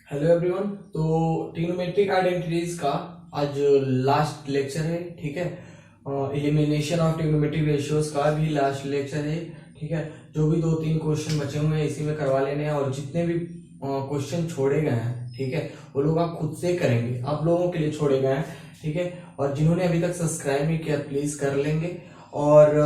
Hello everyone. तो trigonometric identities का आज लास्ट लेक्चर है, ठीक है। एलिमिनेशन ऑफ ट्रिग्नोमेट्रिक रेशियोज का भी लास्ट लेक्चर है, ठीक है। जो भी 2-3 क्वेश्चन बचे हुए हैं इसी में करवा लेने हैं, और जितने भी क्वेश्चन छोड़े गए हैं, ठीक है, वो लोग आप खुद से करेंगे, आप लोगों के लिए छोड़े गए हैं, ठीक है। और जिन्होंने अभी तक सब्सक्राइब नहीं किया प्लीज कर लेंगे। और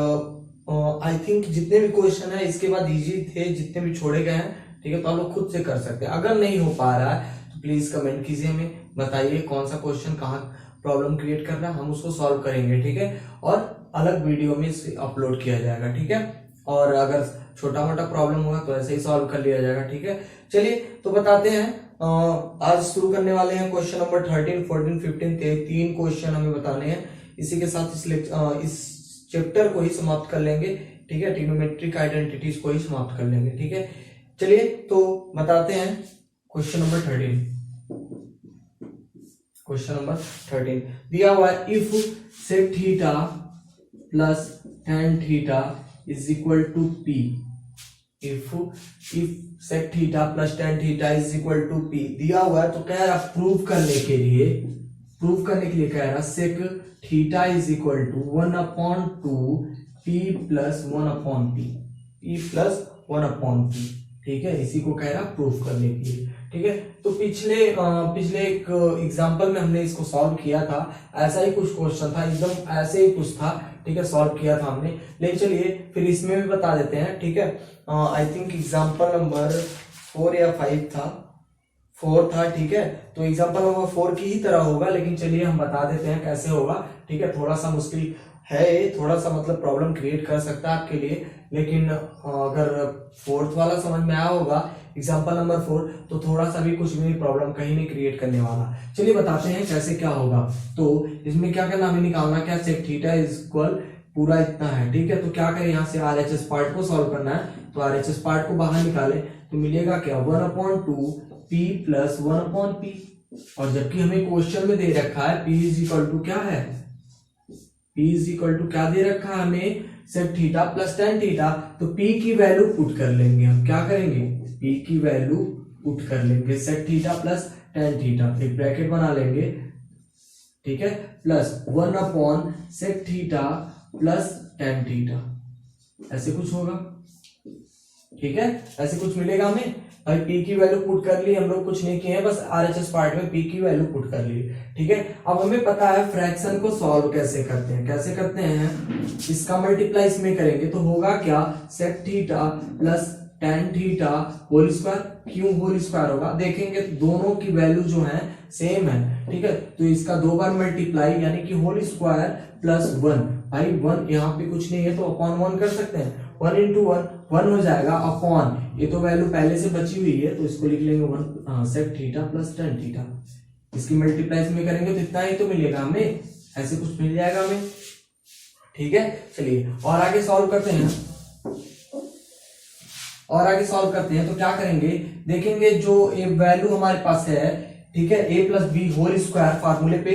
आई थिंक जितने भी क्वेश्चन है इसके बाद इजी थे, जितने भी छोड़े गए हैं, ठीक है। तो आप लोग खुद से कर सकते हैं। अगर नहीं हो पा रहा है तो प्लीज कमेंट कीजिए, हमें बताइए कौन सा क्वेश्चन कहाँ प्रॉब्लम क्रिएट कर रहा है, हम उसको सॉल्व करेंगे, ठीक है। और अलग वीडियो में इसे अपलोड किया जाएगा, ठीक है। और अगर छोटा मोटा प्रॉब्लम हुआ तो ऐसे ही सॉल्व कर लिया जाएगा, ठीक है। चलिए तो बताते हैं। आज शुरू करने वाले हैं क्वेश्चन नंबर 13, 14, 15 के 3 क्वेश्चन हमें बताने हैं। इसी के साथ इस चैप्टर को ही समाप्त कर लेंगे, ठीक है। ट्रिग्नोमेट्रिक आइडेंटिटीज को ही समाप्त कर लेंगे, ठीक है। चलिए तो बताते हैं क्वेश्चन नंबर 13। क्वेश्चन नंबर 13 दिया हुआ है, if sec theta plus tan theta is equal to p। If sec theta plus tan theta is equal to p दिया हुआ है, तो कह रहा प्रूव करने के लिए कह रहा sec theta is equal to 1/2 p plus 1/p, p plus 1/p, ठीक है। इसी को कह रहा प्रूफ करने के लिए, ठीक है। तो पिछले एक एग्जांपल में हमने इसको सॉल्व किया था, ऐसा ही कुछ क्वेश्चन था, एकदम ऐसे ही कुछ था, ठीक है। सॉल्व किया था हमने, लेकिन चलिए फिर इसमें भी बता देते हैं, ठीक है। आई थिंक एग्जांपल नंबर 4 या 5 था, 4 था, ठीक है। तो एग्जांपल नंबर 4 की ही तरह होगा, लेकिन चलिए हम बता देते हैं कैसे होगा, ठीक है। थोड़ा सा मुश्किल है, थोड़ा सा मतलब प्रॉब्लम क्रिएट कर सकता है आपके लिए, लेकिन अगर 4th वाला समझ में आया होगा एग्जांपल नंबर 4, तो थोड़ा सा भी कुछ भी प्रॉब्लम कहीं नहीं क्रिएट करने वाला। चलिए बताते हैं कैसे क्या होगा। तो इसमें क्या करना, हमें निकालना क्या, sec थीटा इज इक्वल पूरा इतना है, ठीक है। तो क्या करें, यहाँ से RHS पार्ट को सॉल्व करना है, तो RHS पार्ट को बाहर निकाले तो मिलेगा क्या, 1/2 p प्लस 1/p। और जबकि हमें क्वेश्चन में दे रखा है p इज इक्वल टू क्या है, p इज इक्वल टू क्या दे रखा है हमें, sec theta plus tan theta. तो p की वैल्यू पुट कर लेंगे, हम क्या करेंगे, p की वैल्यू पुट कर लेंगे, sec theta plus tan theta, एक ब्रैकेट बना लेंगे, ठीक है, plus 1/sec theta plus tan theta, ऐसे कुछ होगा, ठीक है। ऐसे कुछ मिलेगा हमें। भाई p की वैल्यू पुट कर ली हम लोग, कुछ नहीं किए हैं, बस RHS पार्ट में p की वैल्यू पुट कर ली, ठीक है। अब हमें पता है फ्रैक्शन को सॉल्व कैसे करते हैं, इसका मल्टीप्लाई इसमें करेंगे तो होगा क्या, sec theta plus tan theta whole square. क्यों होल स्क्वायर होगा, देखेंगे तो दोनों की वैल्यू जो है सेम है, ठीक है। तो इसका 2 बार मल्टीप्लाई यानी कि होल स्क्वायर प्लस 1। भाई 1 यहाँ पे कुछ नहीं है तो अपॉन 1 कर सकते हैं, 1 into 1 हो जाएगा, अपॉन ये तो वैल्यू पहले से बची हुई है तो इसको लिख लेंगे 1 sec theta plus tan theta. इसकी मल्टीप्लाई में करेंगे तो इतना ही तो मिलेगा हमें, ऐसे कुछ मिल जाएगा हमें, ठीक है। चलिए और आगे सॉल्व करते हैं, तो क्या करेंगे, देखेंगे जो ए वैल्यू हमारे पास है, ठीक है, a plus B whole square फार्मूले पे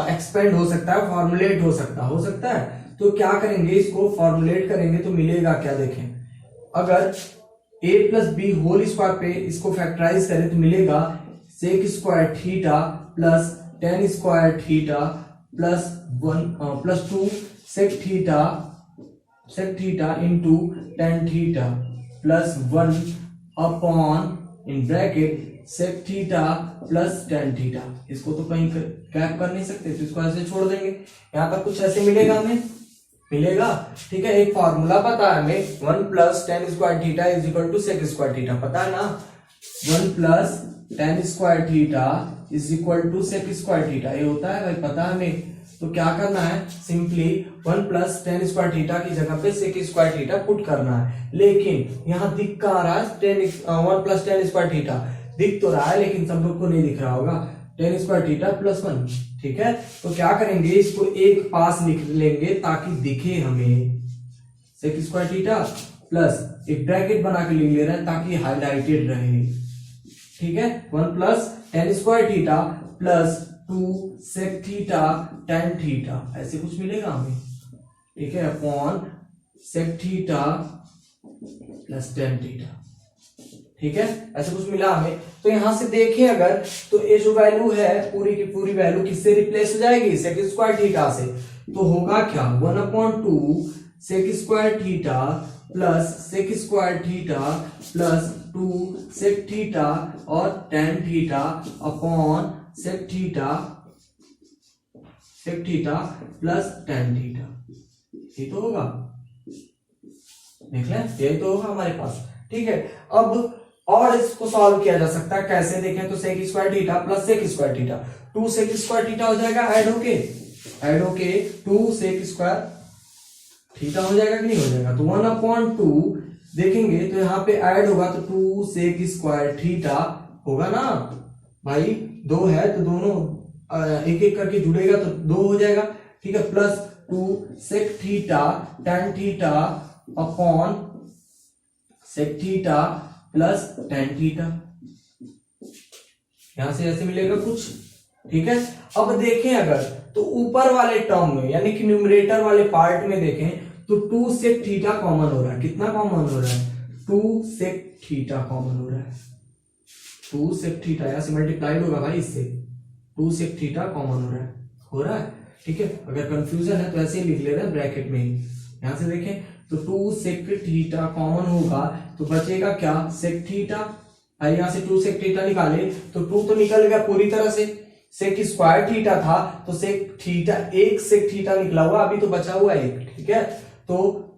एक्सपेंड हो सकता है, फॉर्मुलेट हो सकता है। तो क्या करेंगे, इसको फॉर्मुलेट करेंगे तो मिलेगा क्या, देखें, अगर a plus B whole square पे इसको फैक्टराइज करें तो मिलेगा sec square theta plus tan square theta plus 2 sec theta into tan theta plus 1 upon in bracket sec theta plus tan theta. इसको तो कहीं गैप कर नहीं सकते, तो इसको ऐसे छोड़ देंगे, यहाँ पर कुछ ऐसे मिलेगा हमें, ठीक है। एक फॉर्मूला पता है हमें, 1 plus tan square theta is equal to sec square theta, पता है ना, 1 plus tan square theta is equal to sec square theta, ये होता है भाई, पता है हमें। तो क्या करना है, simply 1 plus tan square theta की जगह पे sec स्क्वायर थीटा पुट करना है। लेकिन यहाँ दिख कहाँ रहा है, 1 प्लस tan स्क्वायर थीटा दिख तो रहा है, लेकिन सब लोग को नहीं दिख रहा होगा, tan स्क्वायर थीटा प्लस 1, ठीक है। तो क्या करेंगे, इसको एक पास लिख लेंगे ताकि दिखे हमें, sec स्क्वायर थीटा प्लस एक ब्रैकेट बना के लिख ले रहे हैं ताकि हाईलाइटेड रहे, ठीक है। 1 plus tan square theta plus 2 sec theta tan theta, ऐसे कुछ मिलेगा हमें, ठीक है, upon sec theta plus tan theta. ठीक है, ऐसे कुछ मिला हमें। तो यहां से देखें अगर, तो ये जो वैल्यू है पूरी की पूरी वैल्यू किससे रिप्लेस हो जाएगी, सेक स्क्वायर थीटा से। तो होगा क्या, 1/2 sec square theta plus sec square theta plus 2 sec theta और tan theta upon sec theta plus tan theta. ये तो होगा, देख लें, यही तो होगा हमारे पास। ठीक है, अब और इसको सॉल्व किया जा सकता है कैसे, देखें तो sec square theta plus sec square theta, 2 sec square theta हो जाएगा ऐड होके 2 सेक स्क्वायर थीटा हो जाएगा कि नहीं हो जाएगा। तो 1/2 देखेंगे तो यहाँ पे ऐड होगा तो 2 सेक स्क्वायर थीटा होगा ना भाई, 2 है तो दोनों एक एक करके जुड़ेगा तो 2 हो जाएगा। ठीक है, plus 2 sec theta tan theta upon sec theta plus tan theta, यहां से ऐसे मिलेगा कुछ। ठीक है, अब देखें अगर तो ऊपर वाले टर्म में यानी कि न्यूमरेटर वाले पार्ट में देखें तो 2 सेक थीटा कॉमन हो रहा है। कितना कॉमन हो रहा है, 2 सेक थीटा कॉमन हो रहा है। 2 सेक थीटा यहां से मल्टीप्लाइड होगा भाई इससे, 2 सेक थीटा कॉमन हो रहा है। ठीक है, अगर कंफ्यूजन है तो ऐसे ही लिख ले रहे हैं ब्रैकेट में ही। यहां से देखें तो 2 सेक थीटा कॉमन होगा तो बचेगा क्या, सेक थीटा। भाई यहां से 2 सेक थीटा निकाले तो 2 तो निकल गया पूरी तरह से, सेक स्क्वायर थीटा था तो सेक थीटा, एक सेक थीटा निकला हुआ, अभी तो बचा हुआ एक। ठीक है, तो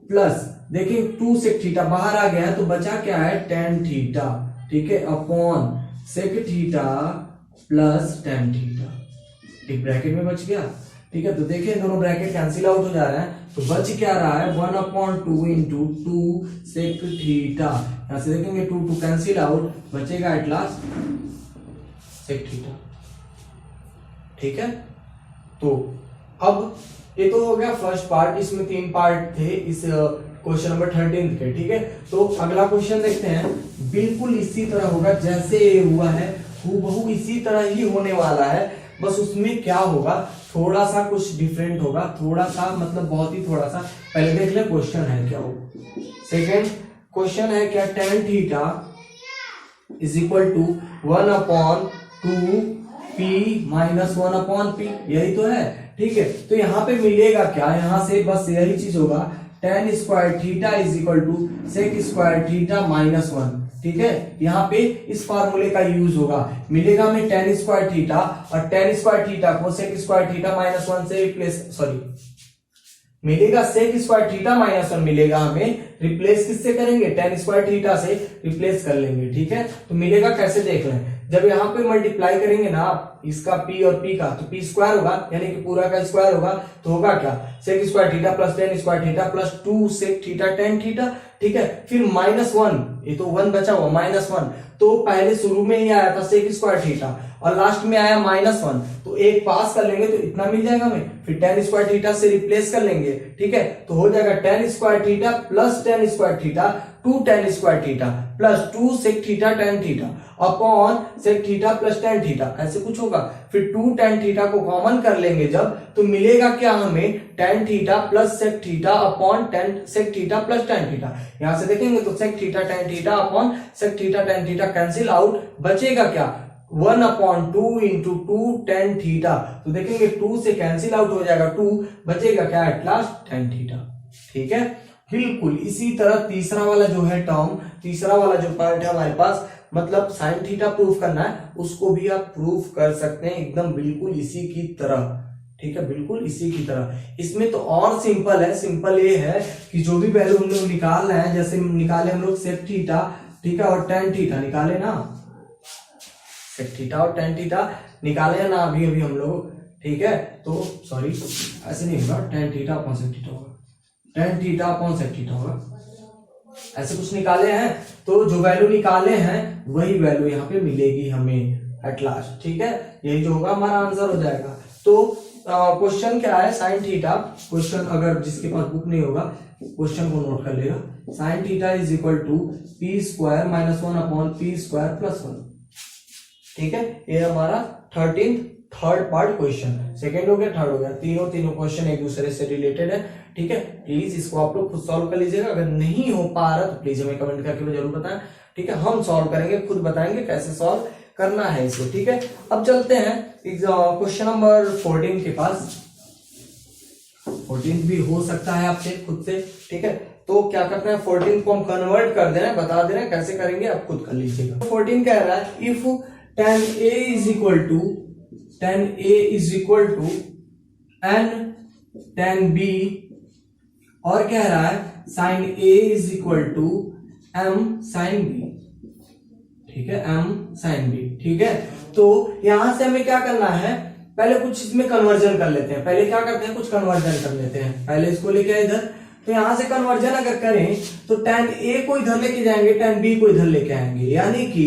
प्लस देखिए 2 सेक थीटा बाहर आ गया तो बचा क्या है, tan थीटा। ठीक है, upon sec theta plus tan theta, एक ब्रैकेट में बच गया। ठीक है, तो देखिए दोनों ब्रैकेट कैंसिल आउट हो जा रहे हैं तो बच क्या रहा है, 1/2 इंटू 2 सेक थीटा। यहां से देखेंगे 2 कैंसिल आउट, बचेगा एट लास्ट सेक थीटा। ठीक है, तो अब ये तो हो गया फर्स्ट पार्ट, इसमें 3 पार्ट थे इस क्वेश्चन नंबर 13 के। ठीक है, तो अगला क्वेश्चन देखते हैं, बिल्कुल इसी तरह होगा जैसे ये हुआ है, हूबहू इसी तरह ही होने वाला है, बस उसमें क्या होगा, थोड़ा सा कुछ डिफरेंट होगा, थोड़ा सा मतलब बहुत ही थोड़ा सा। पहले देख ले क्वेश्चन है क्या, वो सेकेंड क्वेश्चन है क्या, tan theta is equal to 1/2 p minus 1/p, यही तो है। ठीक है, तो यहाँ पे मिलेगा क्या, यहां से बस यही चीज होगा, tan square theta is equal to sec square theta minus 1। ठीक है, यहाँ पे इस फार्मूले का यूज होगा, मिलेगा हमें tan स्क्वायर थीटा और tan स्क्वायर थीटा को सेक स्क्वायर थीटा माइनस 1 से रिप्लेस, मिलेगा सेक स्क्वायर थीटा माइनस 1 मिलेगा हमें, रिप्लेस किससे करेंगे, tan स्क्वायर थीटा से रिप्लेस कर लेंगे। ठीक है, तो मिलेगा कैसे देख लें, जब यहाँ पे मल्टीप्लाई करेंगे ना इसका p और p का, तो p स्क्वायर होगा यानी कि पूरा का स्क्वायर होगा, तो होगा क्या, sec square theta plus tan square theta plus 2 sec theta tan theta. ठीक है, फिर -1, ये तो 1 बचा हुआ, -1 तो पहले शुरू में ही आया था सेक स्क्वायर थीटा और लास्ट में आया -1, तो एक पास कर लेंगे तो इतना मिल जाएगा हमें, फिर tan स्क्वायर थीटा से रिप्लेस कर लेंगे। ठीक है, तो हो जाएगा tan square theta plus tan square theta 2 tan square theta plus 2 sec theta tan theta upon sec theta plus tan theta, ऐसे कुछ होगा। फिर 2 tan थीटा को कॉमन कर लेंगे जब, तो मिलेगा क्या हमें, tan theta plus sec theta upon sec theta plus tan theta. यहां से देखेंगे तो sec theta tan theta upon sec theta tan theta cancel out, बचेगा क्या, 1/2 इंटू 2 tan थीटा। तो देखेंगे 2 से कैंसिल आउट हो जाएगा 2, बचेगा क्या एट लास्ट tan थीटा। ठीक है, बिल्कुल इसी तरह तीसरा वाला जो है टर्म, तीसरा वाला जो पार्ट है हमारे पास, मतलब साइन थीटा प्रूफ करना है, उसको भी आप प्रूफ कर सकते हैं एकदम बिल्कुल इसी की तरह। ठीक है, बिल्कुल इसी की तरह। इसमें तो और सिंपल है, सिंपल ये है कि जो भी वैल्यू हम लोग निकाल रहे हैं, जैसे निकाले हम लोग सेक थीटा, ठीक है, और tan थीटा निकाले ना, सेक थीटा और tan थीटा निकाले ना अभी अभी हम लोग। ठीक है, तो सॉरी ऐसे नहीं होगा, tan theta upon sec theta होगा, tan theta upon sec theta होगा, ऐसे कुछ निकाले हैं, तो जो वैल्यू निकाले हैं वही वैल्यू यहाँ पे मिलेगी हमें एट लास्ट। ठीक है, यही जो होगा हमारा आंसर हो जाएगा। तो क्वेश्चन क्या है, साइन थीटा, क्वेश्चन अगर जिसके पास बुक नहीं होगा क्वेश्चन को नोट कर लेगा, sine theta is equal to p square minus 1 अपॉन p स्क्वायर प्लस 1। ठीक है, ये हमारा थर्ड पार्ट क्वेश्चन, सेकेंड हो गया, थर्ड हो गया, तीनों क्वेश्चन एक दूसरे से रिलेटेड है। ठीक है, प्लीज इसको आप लोग खुद सॉल्व कर लीजिएगा, अगर नहीं हो पा रहा तो प्लीज हमें कमेंट करके जरूर बताएं। ठीक है, हम सॉल्व करेंगे, खुद बताएंगे कैसे सॉल्व करना है इसे। ठीक है, अब चलते हैं क्वेश्चन नंबर 14 के पास। 14 भी हो सकता है आपसे खुद से। ठीक है, तो क्या करते हैं, 14 को हम कन्वर्ट कर दे रहे हैं, बता दे रहे हैं कैसे करेंगे, आप खुद कर लीजिएगा। 14 कह रहा है if tan A is equal to n tan B, और कह रहा है sin A is equal to m sin B। ठीक है, m sin B। ठीक है, तो यहां से हमें क्या करना है, पहले कुछ इसमें कन्वर्जन कर लेते हैं। पहले क्या करते हैं, कुछ कन्वर्जन कर लेते हैं। पहले इसको लेके आए इधर, तो यहां से कन्वर्जन अगर करें तो tan A को इधर लेके जाएंगे, tan B को इधर लेके आएंगे, यानी कि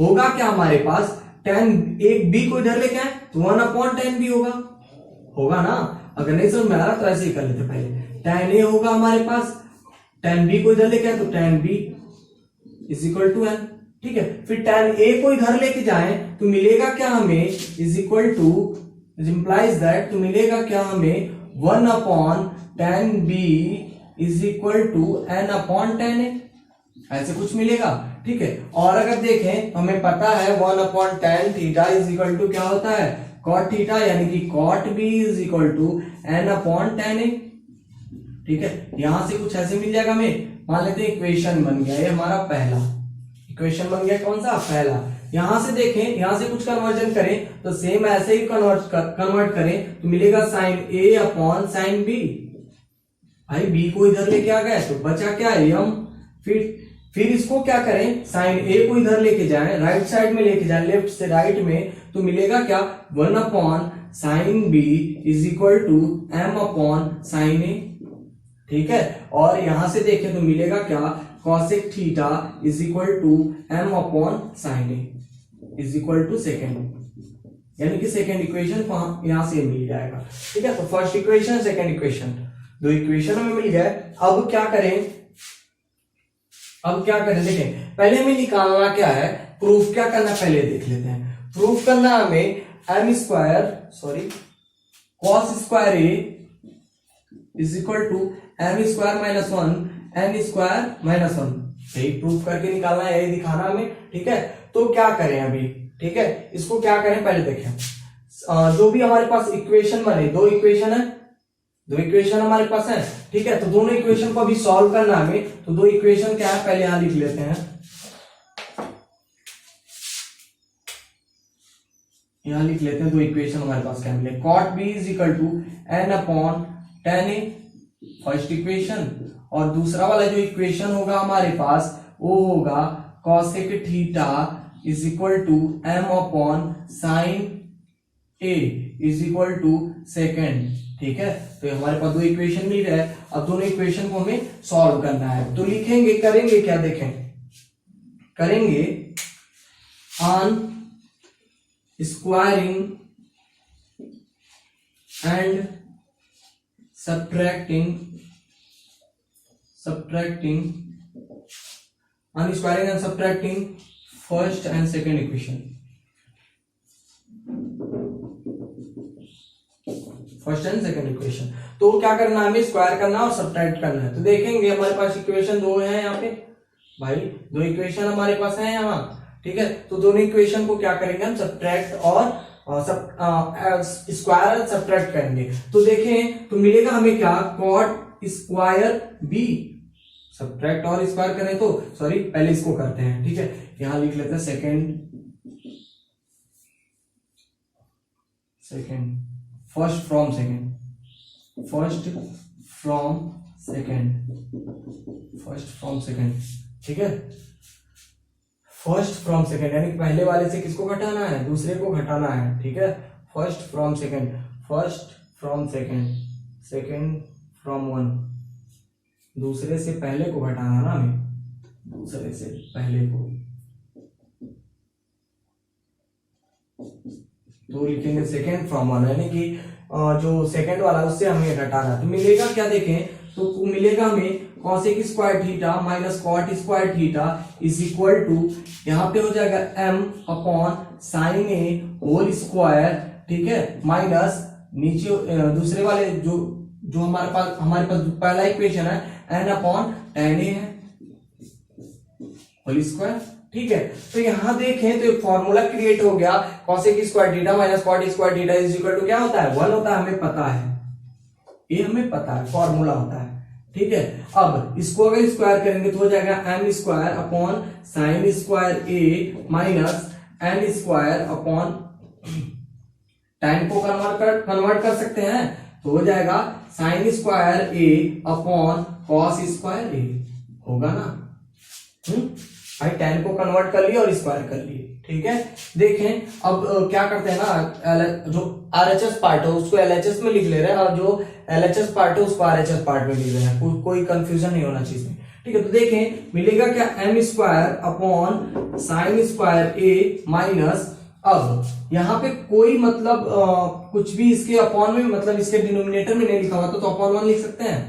होगा क्या हमारे पास, tan एक B को इधर लेके आए तो 1/tan B होगा ना। अगर नहीं समझ में आ रहा तो ऐसे ही कर लेते, पहले tan A होगा हमारे पास, tan B को इधर लेके आए तो tan B is equal to n। ठीक है, फिर tan A को इधर लेके जाए तो मिलेगा क्या हमें, is equal to, implies that, तो मिलेगा क्या हमें 1/tan B is equal to n/tan A, ऐसे कुछ मिलेगा। ठीक है, और अगर देखें तो हमें पता है 1/tan theta is equal to क्या होता है, cot थीटा, यानी कि cot B is equal to n/tan A। ठीक है, यहां से कुछ ऐसे मिल जाएगा हमें, मान लेते हैं इक्वेशन बन गया, ये हमारा पहला इक्वेशन बन गया, कौन सा, पहला। यहां से देखें, यहां से कुछ कन्वर्जन करें तो सेम ऐसे ही कन्वर्ट करें तो मिलेगा sin A/sin B। भाई B को इधर लेके आ गए तो बचा क्या, m। फिर इसको क्या करें, sin A को इधर लेके जाएं, राइट साइड में लेके जाएं, लेफ्ट से राइट में, तो मिलेगा क्या, 1/sin B is equal to m/sin A। ठीक है, और यहां से देखें तो मिलेगा क्या, cosec theta is equal to m/sin A is equal to second, यानी कि सेकेंड इक्वेशन यहां से मिल जाएगा। ठीक है, तो फर्स्ट इक्वेशन, सेकेंड इक्वेशन, दो इक्वेशन हमें मिल गए। अब क्या करें, देखें, पहले हमें निकालना क्या है, प्रूफ क्या करना है पहले देख लेते हैं। प्रूफ करना हमें cos square A is equal to m square minus 1 n square minus 1, यही प्रूफ करके निकालना है, यही दिखाना हमें। ठीक है, तो क्या करें अभी, ठीक है, इसको क्या करें पहले देखें। जो भी हमारे पास इक्वेशन बने, दो इक्वेशन हमारे पास है। ठीक है, तो दोनों इक्वेशन को अभी सॉल्व करना हमें, तो दो इक्वेशन क्या है पहले यहां लिख लेते हैं। यहां लिख लेते हैं दो इक्वेशन हमारे पास क्या मिले, cot B is equal to n/tan A, first equation, और दूसरा वाला जो इक्वेशन होगा हमारे पास वो होगा cosec theta is equal to m/sin A is equal to second. ठीक है, तो हमारे पास दो इक्वेशन मिल गए। अब दोनों इक्वेशन को हमें सॉल्व करना है, तो लिखेंगे, करेंगे क्या, देखें, करेंगे on squaring and subtracting first and second equation, तो क्या करना है, हमें स्क्वायर करना और सब्ट्रैक्ट करना है। तो देखेंगे हमारे पास इक्वेशन दो है यहाँ पे, भाई दो इक्वेशन हमारे पास है यहाँ। ठीक है, तो दोनों इक्वेशन को क्या करेंगे हम, सब्ट्रैक्ट और स्क्वायर सब्ट्रैक्ट करेंगे। तो देखें तो मिलेगा हमें क्या, cot स्क्वायर B, सब्ट्रैक्ट और स्क्वायर करें तो, सॉरी पहले इसको करते हैं। ठीक है, यहां लिख लेते हैं फर्स्ट फ्रॉम सेकेंड। ठीक है, फर्स्ट फ्रॉम सेकेंड, यानी पहले वाले से किसको घटाना है, दूसरे को घटाना है। ठीक है, first from second, second from one, दूसरे से पहले को घटाना ना हमें, दूसरे से पहले को, तो लिखेंगे सेकेंड फ्रॉम वन, यानी कि जो सेकेंड वाला उससे हमें घटाना। तो मिलेगा क्या, देखें तो मिलेगा हमें cosec square theta minus cot square theta is equal to, यहाँ पे हो जाएगा m/sin A होल स्क्वायर। ठीक है, माइनस नीचे दूसरे वाले जो हमारे पास पहला इक्वेशन है n/tan A है। Whole square. ठीक है, तो यहां देखें तो एक फॉर्मूला क्रिएट हो गया, cosec square theta minus cot square theta is equal to क्या होता है, 1 होता है, हमें पता है, ये हमें पता है, फॉर्मूला होता है। ठीक है, अब इसको अगर स्क्वायर करेंगे तो हो जाएगा M square upon sine square A minus N square upon tan को कन्वर्ट कर सकते हैं तो हो जाएगा sine square A upon cos square A, होगा ना। भाई tan को कन्वर्ट कर लिया और स्क्वायर कर लिए। ठीक है, देखें अब क्या करते हैं ना, जो RHS पार्ट है उसको LHS में लिख ले रहे हैं और जो LHS पार्ट है उसको RHS पार्ट में लिख रहे हैं, कोई कंफ्यूजन नहीं होना चाहिए। ठीक है, तो देखें मिलेगा क्या, M square upon sine square A minus, अब यहाँ पे कोई मतलब कुछ भी इसके अपॉन में, मतलब इसके डिनोमिनेटर में नहीं लिखा हुआ तो अपॉन 1 लिख सकते हैं,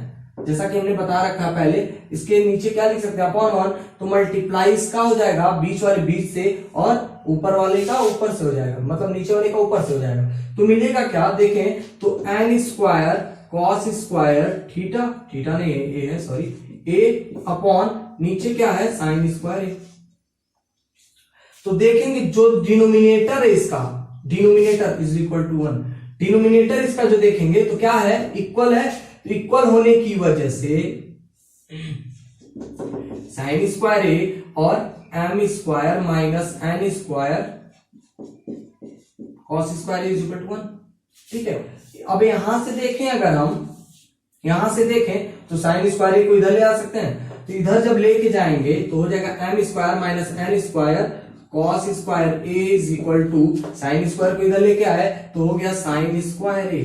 जैसा कि हमने बता रखा है पहले। इसके नीचे क्या लिख सकते हैं, अपॉन 1, तो मल्टीप्लाई इसका हो जाएगा बीच वाले बीच से और ऊपर वाले का ऊपर से हो जाएगा, मतलब नीचे वाले का ऊपर से हो जाएगा। तो मिलेगा क्या, देखें तो N square cos square theta, theta नहीं ए है सॉरी, ए अपॉन नीचे क्या है साइन स्क्वायर ए। तो देखेंगे जो डिनोमिनेटर है इसका, denominator is equal to 1, denominator इसका जो देखेंगे तो क्या है, इक्वल है, इक्वल होने की वजह से साइन स्क्वायर ए और M square minus N square cos square is equal to 1। ठीक है, अब यहां से देखें, अगर हम यहां से देखें तो साइन स्क्वायर ए को इधर ले आ सकते हैं, तो इधर जब लेके जाएंगे तो हो जाएगा M square minus N square cos square A is equal to, sine square को इधर लेके आए तो हो गया sine square A,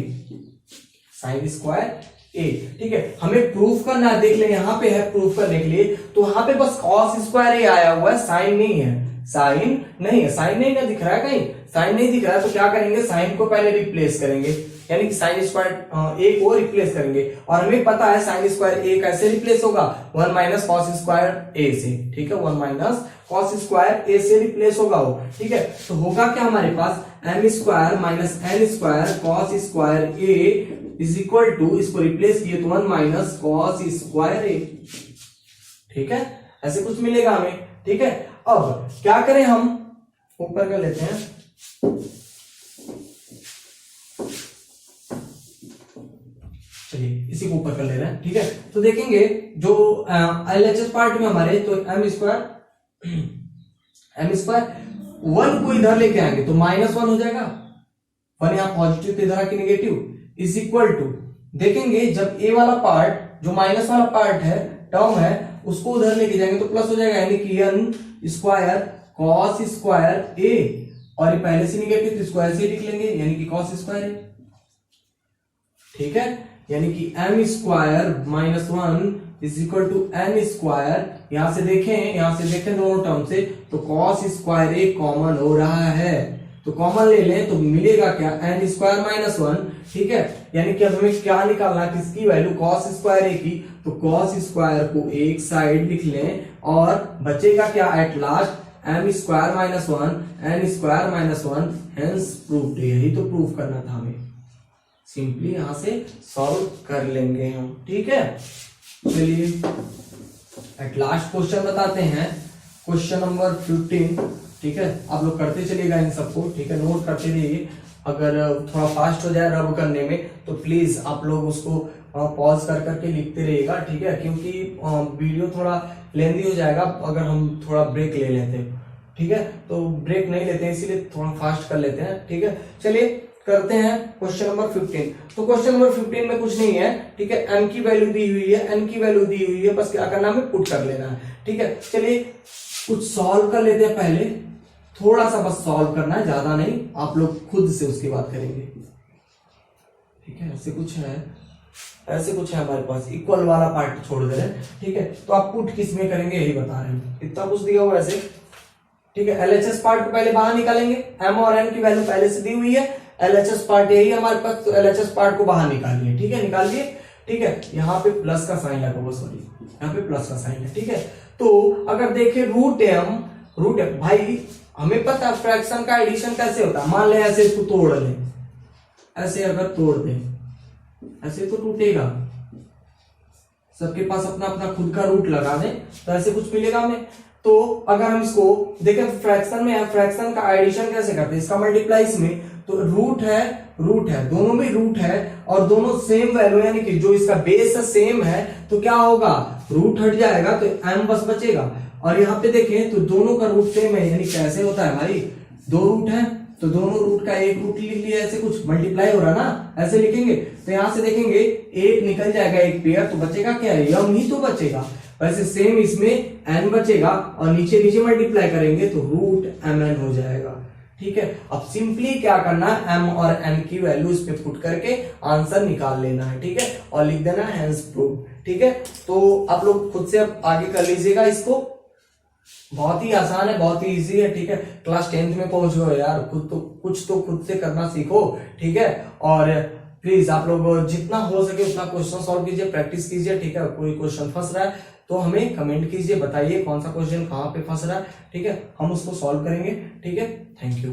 sine square A. ठीक है, हमें प्रूफ करना है, देख ले यहां पे है प्रूफ करने के लिए, तो वहां पे बस कॉस स्क्वायर ए आया हुआ है, साइन नहीं है, साइन नहीं है, साइन नहीं ना दिख रहा है, कहीं साइन नहीं दिख रहा है, तो क्या करेंगे, साइन को पहले रिप्लेस करेंगे, यानी कि साइन स्क्वायर ए को रिप्लेस करेंगे, और हमें पता है साइन स्क्वायर ए कैसे रिप्लेस होगा, 1 माइनस कॉस स्क्वायर ए से। ठीक है, 1 माइनस कॉस स्क्वायर ए से रिप्लेस होगा वो। ठीक है, तो होगा क्या हमारे पास, M square minus N square cos square A is equal to, इसको रिप्लेस किए तो 1 माइनस कॉस स्क्वायर ए। ठीक है, ऐसे कुछ मिलेगा हमें। ठीक है, अब क्या करें, हम ऊपर कर लेते हैं, चलिए इसी को ऊपर कर ले रहे हैं। ठीक है, तो देखेंगे जो LHS पार्ट में हमारे, तो एम स्क्वायर 1 को इधर लेके आएंगे तो -1 हो जाएगा, 1 यहां पॉजिटिव तो इधर आके नेगेटिव, इज इक्वल टू, देखेंगे जब ए वाला पार्ट जो माइनस वाला पार्ट है टर्म है उसको उधर लेके जाएंगे तो प्लस हो जाएगा, यानी कि N square cos square A, और ये पहले से निगेटिव तो इसको ऐसे लिख लेंगे, यानी कि कॉस स्क्वायर ए। ठीक है, यानी कि M square -1 is equal to N square, यहां से देखें दोनों टर्म से, तो कॉस स्क्वायर ए कॉमन हो रहा है, तो कॉमन ले लें तो मिलेगा क्या, एन स्क्वायर -1। ठीक है, यानी कि अब हमें क्या निकालना, किसकी वैल्यू, कॉस स्क्वायर ए की, तो कॉस स्क्वायर को एक साइड लिख लें और बचेगा क्या at last, M square -1 N square -1, hence proved. यही तो प्रूफ करना था हमें, सिंपली यहां से सॉल्व कर लेंगे हम। ठीक है, चलिए एट लास्ट क्वेश्चन बताते हैं, क्वेश्चन नंबर 15। ठीक है, आप लोग करते चलिएगा इन सबको। ठीक है, नोट करते रहिए, अगर थोड़ा फास्ट हो जाए रब करने में तो प्लीज आप लोग उसको पॉज कर करके लिखते रहिएगा। ठीक है, क्योंकि वीडियो थोड़ा लेंदी हो जाएगा अगर हम थोड़ा ब्रेक ले लेते हैं। ठीक है, तो ब्रेक नहीं लेते हैं, इसीलिए थोड़ा फास्ट कर लेते हैं। ठीक है, चलिए करते हैं क्वेश्चन नंबर 15। तो क्वेश्चन नंबर 15 में कुछ नहीं है। ठीक है, एन की वैल्यू दी हुई है, एन की वैल्यू दी हुई है, बस क्या करना है, पुट कर लेना है। ठीक है, चलिए कुछ सॉल्व कर लेते हैं, पहले थोड़ा सा बस सॉल्व करना है, ज्यादा नहीं, आप लोग खुद से उसकी बात करेंगे। ठीक है, ऐसे कुछ है हमारे पास, इक्वल वाला पार्ट छोड़ दे रहे हैं। ठीक है, तो आप पुट किस में करेंगे यही बता रहे हैं, इतना कुछ दिया हुआ ऐसे। ठीक है, LHS पार्ट को पहले बाहर निकालेंगे, एम और एन की वैल्यू पहले से दी हुई है, LHS पार्ट यही हमारे पास, तो LHS पार्ट को बाहर निकालिए। ठीक है, निकाल लिए। ठीक है, यहाँ पे प्लस का साइन लगा हुआ, सॉरी यहाँ पे प्लस का साइन है। ठीक है, तो अगर देखें रूट एम भाई हमें पता है फ्रैक्शन का एडिशन कैसे होता है, मान ले ऐसे इसको तोड़ ले, ऐसे अगर तोड़ दे ऐसे तो टूटेगा, सबके पास अपना अपना खुद का रूट लगा दे तो ऐसे कुछ मिलेगा हमें। तो अगर हम इसको देखें फ्रैक्शन में है, फ्रैक्शन का एडिशन कैसे करते हैं, इसका मल्टीप्लाई इसमें, तो रूट है दोनों में रूट है और दोनों सेम वैल्यू यानी कि जो इसका बेस है सेम है, तो क्या होगा, रूट हट जाएगा तो m बस बचेगा। और यहाँ पे देखें तो दोनों का रूट सेम है, यानी कैसे होता है भाई, दो रूट है तो दोनों रूट का एक रूट लिख लिया, ऐसे कुछ मल्टीप्लाई हो रहा ना, ऐसे लिखेंगे तो यहां से देखेंगे एक निकल जाएगा एक पेयर, तो बचेगा क्या, यम ही तो बचेगा। वैसे सेम इसमें n बचेगा और नीचे नीचे मल्टीप्लाई करेंगे तो रूट mn हो जाएगा। ठीक है, अब सिंपली क्या करना है, m और n की वैल्यू इस पे पुट करके आंसर निकाल लेना है। ठीक है, और लिख देना है हेंस प्रूव। ठीक है, तो आप लोग खुद से अब आगे कर लीजिएगा इसको, बहुत ही आसान है, बहुत ही इजी है। ठीक है, क्लास 10th में पहुंच गए यार, कुछ तो खुद से करना सीखो। ठीक है, और प्लीज आप लोग जितना हो सके उतना क्वेश्चन सॉल्व कीजिए, प्रैक्टिस कीजिए। ठीक है, कोई क्वेश्चन फंस रहा है तो हमें कमेंट कीजिए, बताइए कौन सा क्वेश्चन कहाँ पे फंस रहा है। ठीक है, हम उसको सॉल्व करेंगे। ठीक है, थैंक यू।